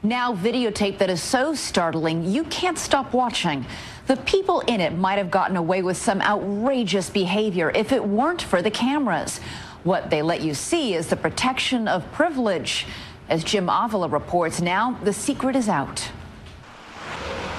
Now videotape that is so startling you can't stop watching. The people in it might have gotten away with some outrageous behavior if it weren't for the cameras. What they let you see is the protection of privilege. As Jim Avila reports, now the secret is out.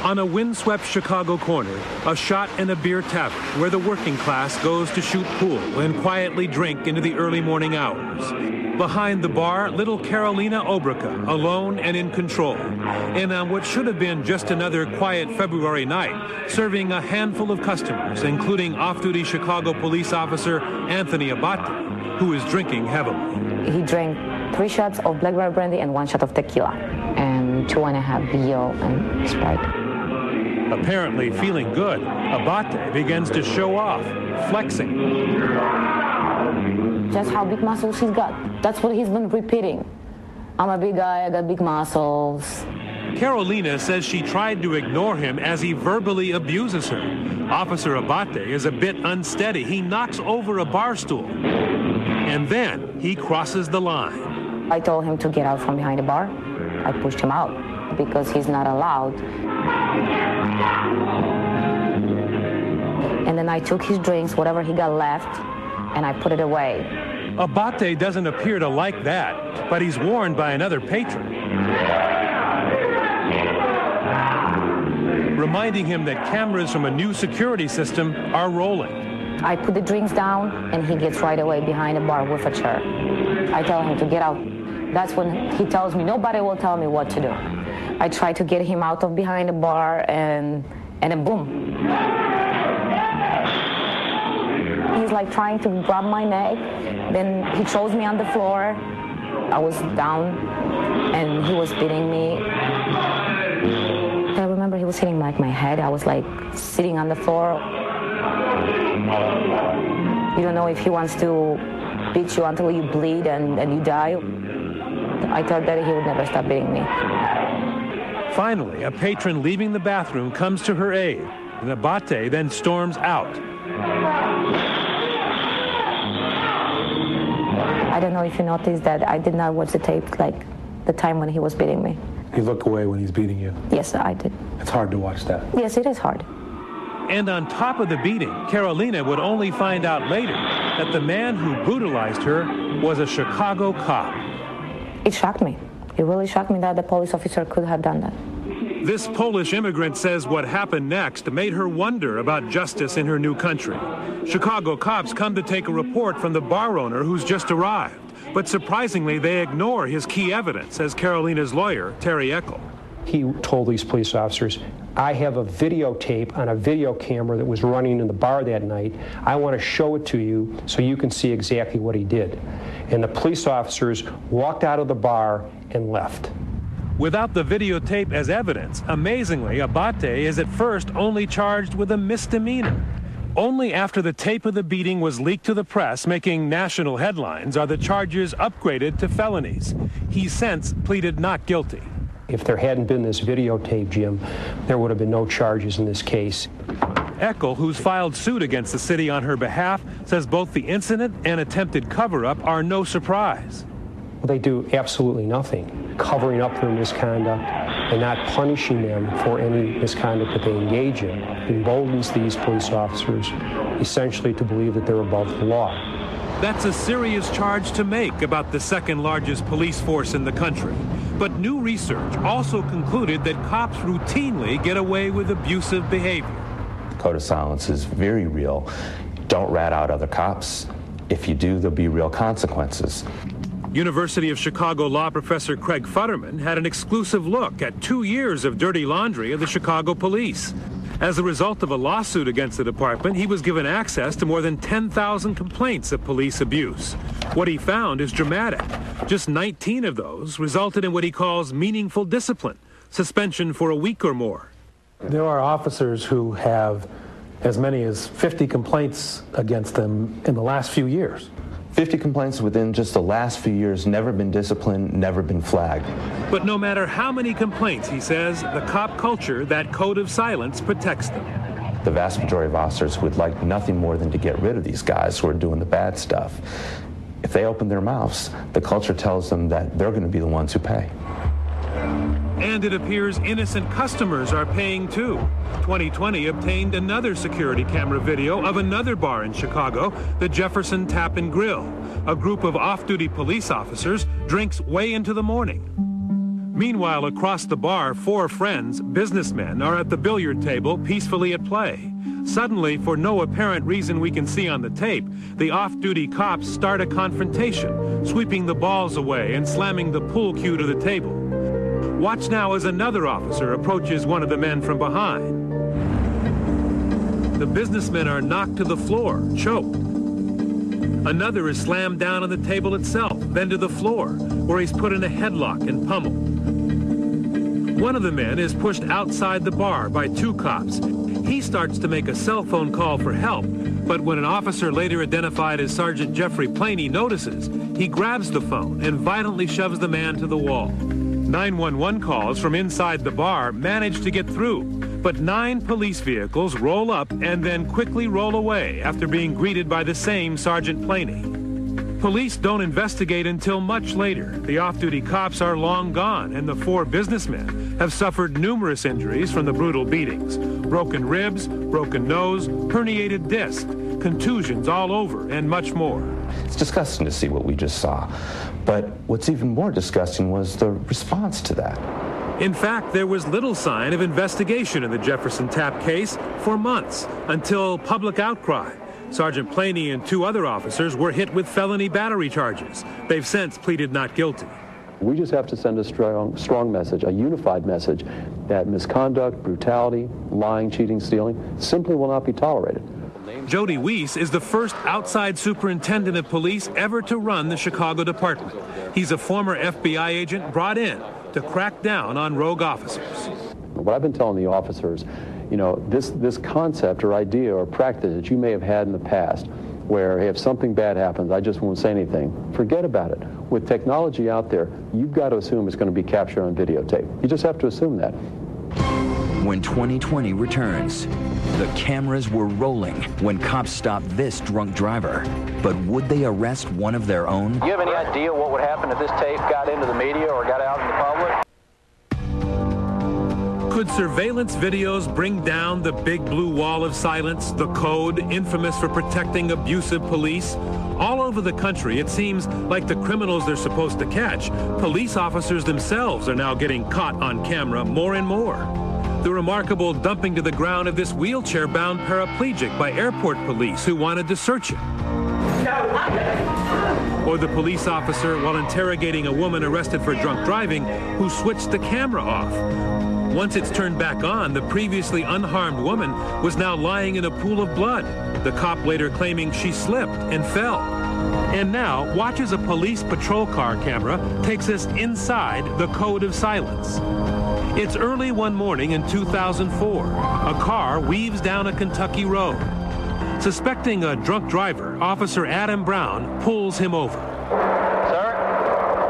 On a windswept Chicago corner, a shot in a beer tavern where the working class goes to shoot pool and quietly drink into the early morning hours. Behind the bar, little Carolina Obrica, alone and in control. And on what should have been just another quiet February night, serving a handful of customers, including off-duty Chicago police officer Anthony Abate, who is drinking heavily. He drank 3 shots of blackberry brandy and 1 shot of tequila, and 2.5 beer and Sprite. Apparently feeling good, Abate begins to show off, flexing. Just how big muscles he's got. That's what he's been repeating. I'm a big guy, I got big muscles. Carolina says she tried to ignore him as he verbally abuses her. Officer Abate is a bit unsteady. He knocks over a bar stool. And then he crosses the line. I told him to get out from behind the bar. I pushed him out because he's not allowed. And then I took his drinks, whatever he got left, and I put it away. Abate doesn't appear to like that, but he's warned by another patron, reminding him that cameras from a new security system are rolling. I put the drinks down, and he gets right away behind the bar with a chair. I tell him to get out. That's when he tells me, nobody will tell me what to do. I try to get him out of behind the bar, and then boom. He's like trying to grab my neck. Then he throws me on the floor. I was down, and he was beating me. I remember he was hitting like my head. I was like sitting on the floor. You don't know if he wants to beat you until you bleed and you die. I thought that he would never stop beating me. Finally, a patron leaving the bathroom comes to her aid, and Abate then storms out. I don't know if you noticed that I did not watch the tape, like the time when he was beating me. You look away when he's beating you? Yes, I did. It's hard to watch that. Yes, it is hard. And on top of the beating, Carolina would only find out later that the man who brutalized her was a Chicago cop. It shocked me. It really shocked me that the police officer could have done that. This Polish immigrant says what happened next made her wonder about justice in her new country. Chicago cops come to take a report from the bar owner who's just arrived. But surprisingly, they ignore his key evidence, says Carolina's lawyer, Terry Eckel. He told these police officers, I have a videotape on a video camera that was running in the bar that night. I want to show it to you so you can see exactly what he did. And the police officers walked out of the bar and left. Without the videotape as evidence, amazingly, Abate is at first only charged with a misdemeanor. Only after the tape of the beating was leaked to the press, making national headlines, are the charges upgraded to felonies. He's since pleaded not guilty. If there hadn't been this videotape, Jim, there would have been no charges in this case. Eckel, who's filed suit against the city on her behalf, says both the incident and attempted cover-up are no surprise. They do absolutely nothing, covering up their misconduct and not punishing them for any misconduct that they engage in. Emboldens these police officers essentially to believe that they're above the law. That's a serious charge to make about the second largest police force in the country. But new research also concluded that cops routinely get away with abusive behavior. The code of silence is very real. Don't rat out other cops. If you do, there'll be real consequences. University of Chicago law professor Craig Futterman had an exclusive look at 2 years of dirty laundry of the Chicago police. As a result of a lawsuit against the department, he was given access to more than 10,000 complaints of police abuse. What he found is dramatic. Just 19 of those resulted in what he calls meaningful discipline, suspension for a week or more. There are officers who have as many as 50 complaints against them in the last few years. 50 complaints within just the last few years, never been disciplined, never been flagged. But no matter how many complaints, he says, the cop culture, that code of silence, protects them. The vast majority of officers would like nothing more than to get rid of these guys who are doing the bad stuff. If they open their mouths, the culture tells them that they're going to be the ones who pay. And it appears innocent customers are paying too. 2020 obtained another security camera video of another bar in Chicago, the Jefferson Tap and Grill. A group of off-duty police officers drinks way into the morning. Meanwhile, across the bar, 4 friends, businessmen, are at the billiard table peacefully at play. Suddenly, for no apparent reason we can see on the tape, the off-duty cops start a confrontation, sweeping the balls away and slamming the pool cue to the table. Watch now as another officer approaches one of the men from behind. The businessmen are knocked to the floor, choked. Another is slammed down on the table itself, then to the floor, where he's put in a headlock and pummeled. One of the men is pushed outside the bar by 2 cops. He starts to make a cell phone call for help, but when an officer later identified as Sergeant Jeffrey Planey notices, he grabs the phone and violently shoves the man to the wall. 911 calls from inside the bar manage to get through, but 9 police vehicles roll up and then quickly roll away after being greeted by the same Sergeant Planey. Police don't investigate until much later. The off-duty cops are long gone, and the 4 businessmen have suffered numerous injuries from the brutal beatings. Broken ribs, broken nose, herniated disc, contusions all over, and much more. It's disgusting to see what we just saw. But what's even more disgusting was the response to that. In fact, there was little sign of investigation in the Jefferson Tap case for months, until public outcry. Sergeant Planey and 2 other officers were hit with felony battery charges. They've since pleaded not guilty. We just have to send a strong message, a unified message, that misconduct, brutality, lying, cheating, stealing simply will not be tolerated. Jody Weiss is the first outside superintendent of police ever to run the Chicago department. He's a former FBI agent brought in to crack down on rogue officers. What I've been telling the officers, you know, this concept or idea or practice that you may have had in the past, where hey, if something bad happens, I just won't say anything. Forget about it. With technology out there, you've got to assume it's going to be captured on videotape. You just have to assume that. When 2020 returns, the cameras were rolling when cops stopped this drunk driver. But would they arrest one of their own? Do you have any idea what would happen if this tape got into the media or got out in the public? Could surveillance videos bring down the big blue wall of silence, the code infamous for protecting abusive police? All over the country, it seems like the criminals they're supposed to catch, police officers themselves are now getting caught on camera more and more. The remarkable dumping to the ground of this wheelchair-bound paraplegic by airport police who wanted to search him. Or the police officer, while interrogating a woman arrested for drunk driving, who switched the camera off. Once it's turned back on, the previously unharmed woman was now lying in a pool of blood, the cop later claiming she slipped and fell. And now, watch as a police patrol car camera takes us inside the code of silence. It's early one morning in 2004. A car weaves down a Kentucky road. Suspecting a drunk driver, Officer Adam Brown pulls him over. Sir,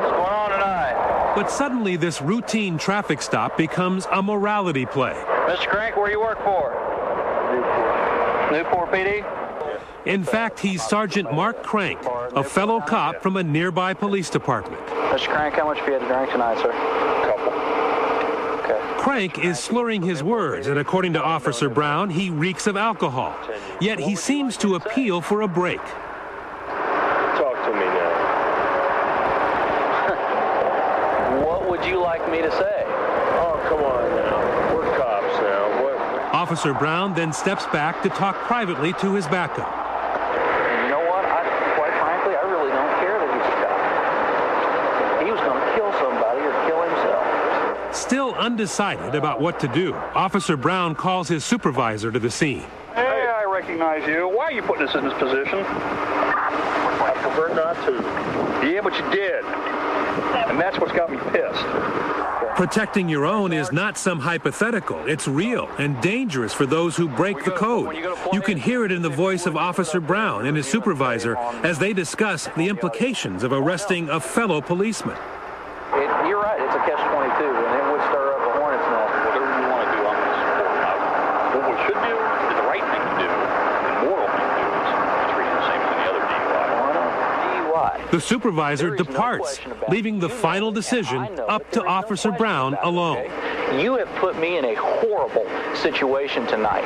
what's going on tonight? But suddenly this routine traffic stop becomes a morality play. Mr. Crank, where you work for? Newport PD? In fact, he's Sergeant Mark Crank, a fellow cop from a nearby police department. Mr. Crank, how much have you had to drink tonight, sir? Couple. Okay. Crank is slurring his words, and according to Officer Brown, he reeks of alcohol. Yet he seems to appeal for a break. Talk to me now. What would you like me to say? Oh, come on now. We're cops now. What? Officer Brown then steps back to talk privately to his backup. And you know what? Quite frankly, I really don't care that he's a cop. He was going to kill somebody or kill himself. Still undecided about what to do, Officer Brown calls his supervisor to the scene. Hey, I recognize you. Why are you putting us in this position? I prefer not to. Yeah, but you did. And that's what's got me pissed. Protecting your own is not some hypothetical. It's real and dangerous for those who break the code. You can hear it in the voice of Officer Brown and his supervisor as they discuss the implications of arresting a fellow policeman. You're right, it's a catch-22, and it would stir up a hornet's nest. Whatever you want to do on this sport. What we should do is the right thing to do, the moral thing to do is treat it the same as any other DUI. Why not? DUI. The supervisor departs, leaving the final decision up to Officer Brown alone. You have put me in a horrible situation tonight,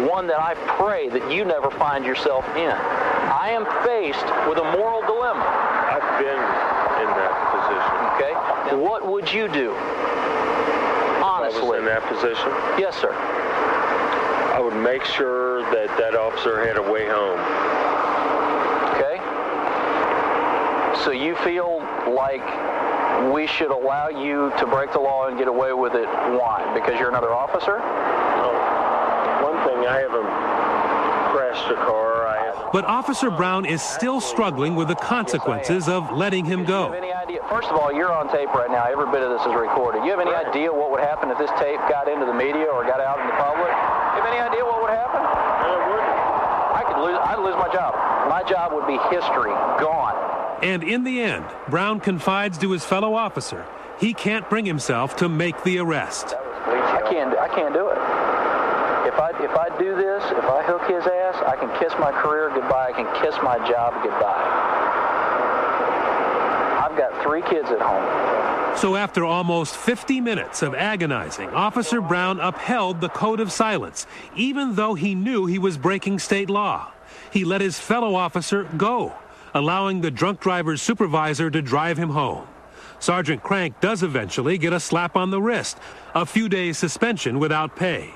one that I pray that you never find yourself in. I am faced with a moral dilemma. I've been in that position. Okay. Now, what would you do? Honestly. If I was in that position? Yes, sir. I would make sure that that officer had a way home. Okay. So you feel like we should allow you to break the law and get away with it? Why? Because you're another officer? No. One thing, I haven't crashed a car. But Officer Brown is still struggling with the consequences of letting him go. Do you have any idea? First of all, you're on tape right now. Every bit of this is recorded. You have any idea what would happen if this tape got into the media or got out in the public? You have any idea what would happen? I'd lose my job. My job would be history, gone. And in the end, Brown confides to his fellow officer he can't bring himself to make the arrest. I can't do it. If I do this, if I hook his ass, I can kiss my career goodbye. I can kiss my job goodbye. I've got 3 kids at home. So after almost 50 minutes of agonizing, Officer Brown upheld the code of silence, even though he knew he was breaking state law. He let his fellow officer go, allowing the drunk driver's supervisor to drive him home. Sergeant Crank does eventually get a slap on the wrist, a few days suspension without pay.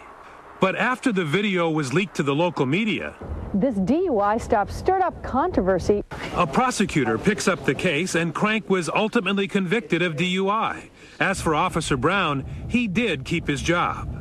But after the video was leaked to the local media, this DUI stop stirred up controversy. A prosecutor picks up the case, and Crank was ultimately convicted of DUI. As for Officer Brown, he did keep his job.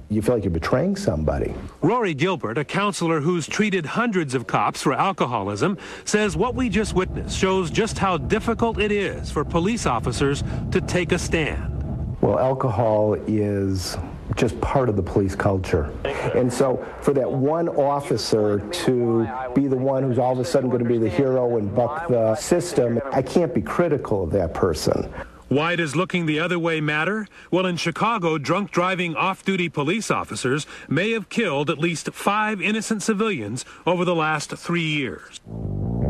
You feel like you're betraying somebody. Rory Gilbert, a counselor who's treated hundreds of cops for alcoholism, says what we just witnessed shows just how difficult it is for police officers to take a stand. Well, alcohol is just part of the police culture. And so for that one officer to be the one who's all of a sudden going to be the hero and buck the system, I can't be critical of that person. Why does looking the other way matter? Well, in Chicago, drunk driving off-duty police officers may have killed at least 5 innocent civilians over the last 3 years.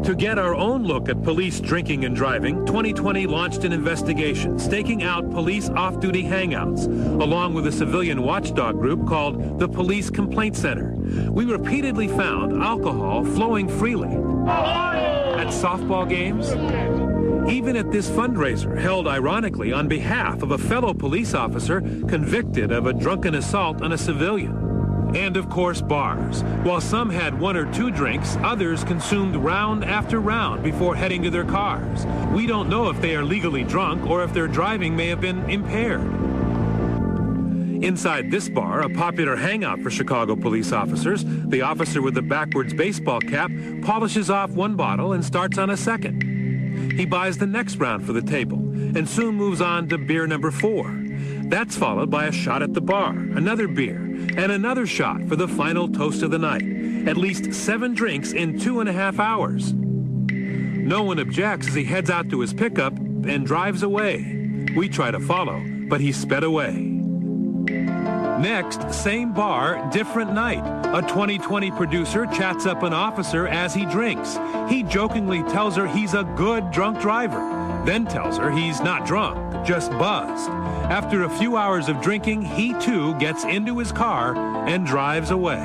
To get our own look at police drinking and driving, 2020 launched an investigation staking out police off-duty hangouts, along with a civilian watchdog group called the Police Complaint Center. We repeatedly found alcohol flowing freely at softball games, even at this fundraiser held ironically on behalf of a fellow police officer convicted of a drunken assault on a civilian. And of course, bars. While some had 1 or 2 drinks, others consumed round after round before heading to their cars. We don't know if they are legally drunk or if their driving may have been impaired. Inside this bar, a popular hangout for Chicago police officers, the officer with the backwards baseball cap polishes off 1 bottle and starts on a second. He buys the next round for the table and soon moves on to beer number 4. That's followed by a shot at the bar, another beer, and another shot for the final toast of the night. At least 7 drinks in 2.5 hours. No one objects as he heads out to his pickup and drives away. We try to follow, but he sped away. Next, same bar, different night. A 2020 producer chats up an officer as he drinks. He jokingly tells her he's a good drunk driver, then tells her he's not drunk, just buzzed. After a few hours of drinking, he too gets into his car and drives away.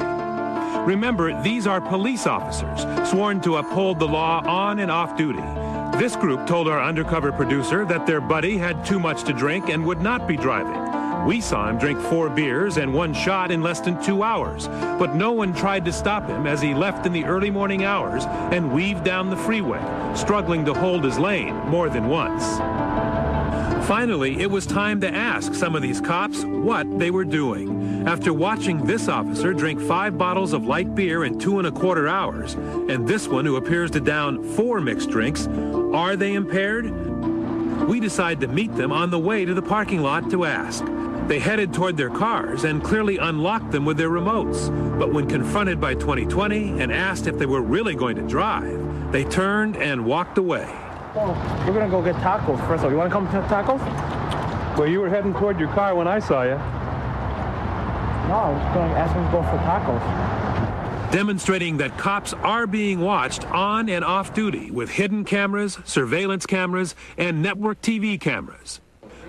Remember, these are police officers, sworn to uphold the law on and off duty. This group told our undercover producer that their buddy had too much to drink and would not be driving. We saw him drink 4 beers and 1 shot in less than 2 hours, but no one tried to stop him as he left in the early morning hours and weaved down the freeway, struggling to hold his lane more than once. Finally, it was time to ask some of these cops what they were doing. After watching this officer drink 5 bottles of light beer in 2.25 hours, and this one who appears to down 4 mixed drinks, are they impaired? We decide to meet them on the way to the parking lot to ask. They headed toward their cars and clearly unlocked them with their remotes. But when confronted by 2020 and asked if they were really going to drive, they turned and walked away. Well, we're going to go get tacos first of all. You want to come to tacos? Well, you were heading toward your car when I saw you. No, I was going to ask him to go for tacos. demonstrating that cops are being watched on and off duty with hidden cameras, surveillance cameras, and network TV cameras.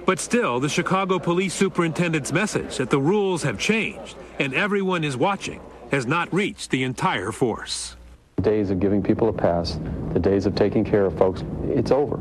But still, the Chicago police superintendent's message that the rules have changed and everyone is watching has not reached the entire force. The days of giving people a pass, the days of taking care of folks, it's over.